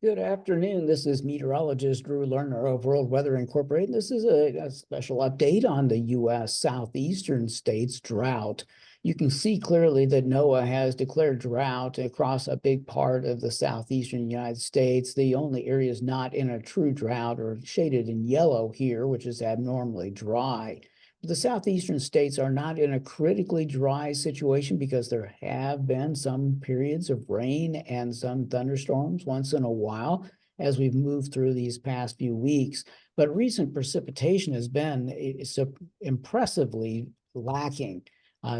Good afternoon. This is meteorologist Drew Lerner of World Weather Incorporated. This is a special update on the U.S. southeastern states drought. You can see clearly that NOAA has declared drought across a big part of the southeastern United States. The only areas not in a true drought are shaded in yellow here, which is abnormally dry. The southeastern states are not in a critically dry situation because there have been some periods of rain and some thunderstorms once in a while as we've moved through these past few weeks. But recent precipitation has been impressively lacking.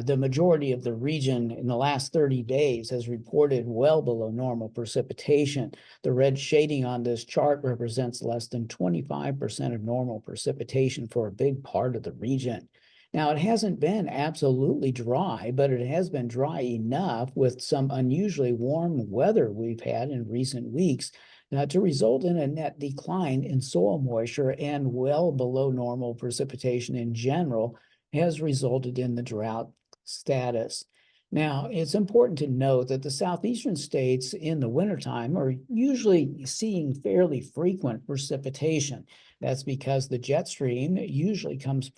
The majority of the region in the last 30 days has reported well below normal precipitation. The red shading on this chart represents less than 25% of normal precipitation for a big part of the region. Now, it hasn't been absolutely dry, but it has been dry enough with some unusually warm weather we've had in recent weeks to result in a net decline in soil moisture, and well below normal precipitation in general has resulted in the drought status. Now, it's important to note that the southeastern states in the wintertime are usually seeing fairly frequent precipitation. That's because the jet stream usually comes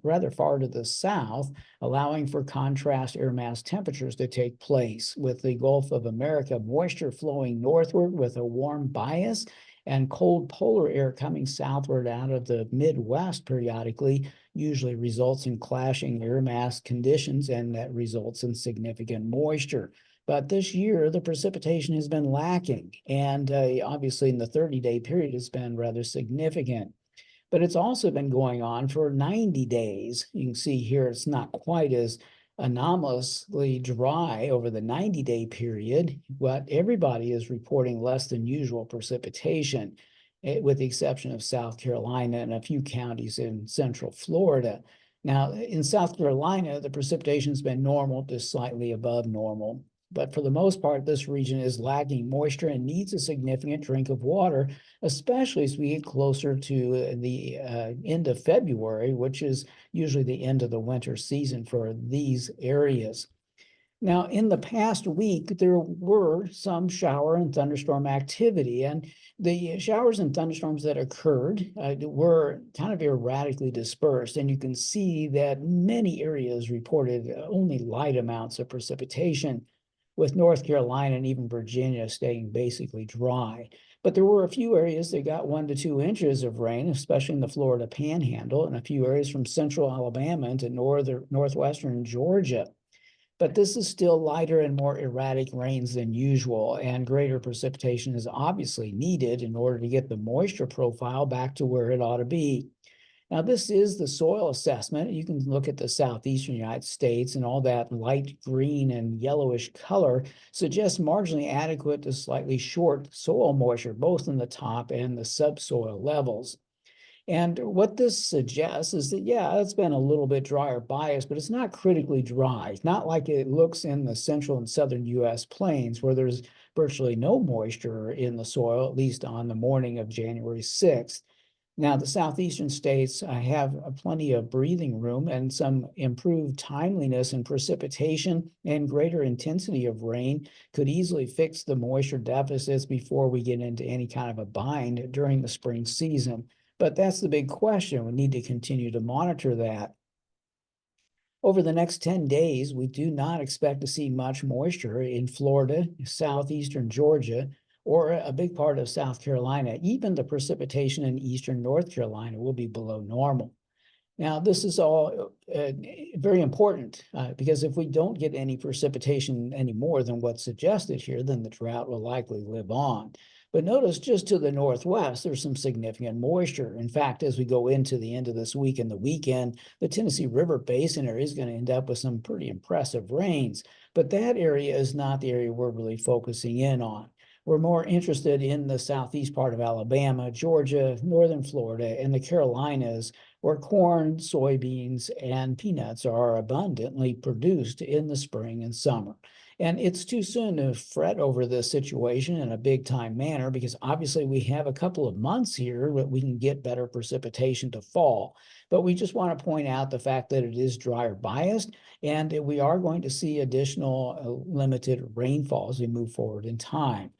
rather far to the south, allowing for contrast air mass temperatures to take place. With the Gulf of America moisture flowing northward with a warm bias and cold polar air coming southward out of the Midwest periodically, usually results in clashing air mass conditions, and that results in significant moisture. But this year, the precipitation has been lacking, and obviously in the 30-day period, it's been rather significant. But it's also been going on for 90 days. You can see here it's not quite as anomalously dry over the 90-day period, but everybody is reporting less than usual precipitation, with the exception of South Carolina and a few counties in central Florida. Now, in South Carolina, the precipitation has been normal to slightly above normal. But for the most part, this region is lacking moisture and needs a significant drink of water, especially as we get closer to the end of February, which is usually the end of the winter season for these areas. Now, in the past week, there were some shower and thunderstorm activity, and the showers and thunderstorms that occurred were kind of erratically dispersed, and you can see that many areas reported only light amounts of precipitation, with North Carolina and even Virginia staying basically dry. But there were a few areas that got 1 to 2 inches of rain, especially in the Florida Panhandle, and a few areas from central Alabama into northwestern Georgia. But this is still lighter and more erratic rains than usual, and greater precipitation is obviously needed in order to get the moisture profile back to where it ought to be. Now, this is the soil assessment. You can look at the southeastern United States, and all that light green and yellowish color suggests marginally adequate to slightly short soil moisture, both in the top and the subsoil levels. And what this suggests is that, yeah, it's been a little bit drier bias, but it's not critically dry. It's not like it looks in the central and southern U.S. plains, where there's virtually no moisture in the soil, at least on the morning of January 6th. Now, the southeastern states have plenty of breathing room, and some improved timeliness in precipitation and greater intensity of rain could easily fix the moisture deficits before we get into any kind of a bind during the spring season. But that's the big question. We need to continue to monitor that. Over the next 10 days, we do not expect to see much moisture in Florida, southeastern Georgia, or a big part of South Carolina. Even the precipitation in eastern North Carolina will be below normal. Now, this is all very important because if we don't get any precipitation any more than what's suggested here, then the drought will likely live on. But notice just to the northwest, there's some significant moisture. In fact, as we go into the end of this week and the weekend, the Tennessee River Basin area is going to end up with some pretty impressive rains. But that area is not the area we're really focusing in on. We're more interested in the southeast part of Alabama, Georgia, northern Florida, and the Carolinas, where corn, soybeans, and peanuts are abundantly produced in the spring and summer. And it's too soon to fret over this situation in a big time manner, because obviously we have a couple of months here that we can get better precipitation to fall. But we just want to point out the fact that it is drier biased, and we are going to see additional limited rainfall as we move forward in time.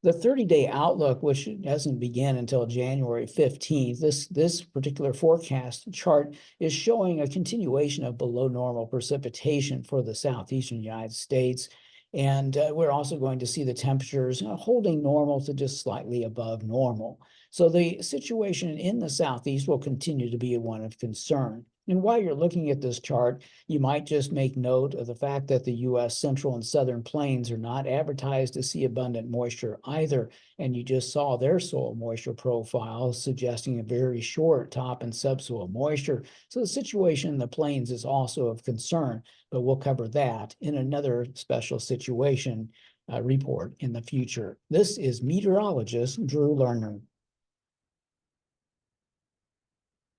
The 30-day outlook, which doesn't begin until January 15th, this particular forecast chart is showing a continuation of below normal precipitation for the southeastern United States. And we're also going to see the temperatures holding normal to just slightly above normal. So the situation in the southeast will continue to be one of concern. And while you're looking at this chart, you might just make note of the fact that the U.S. central and southern plains are not advertised to see abundant moisture either. And you just saw their soil moisture profile suggesting a very short top and subsoil moisture. So the situation in the plains is also of concern, but we'll cover that in another special situation report in the future. This is meteorologist Drew Lerner.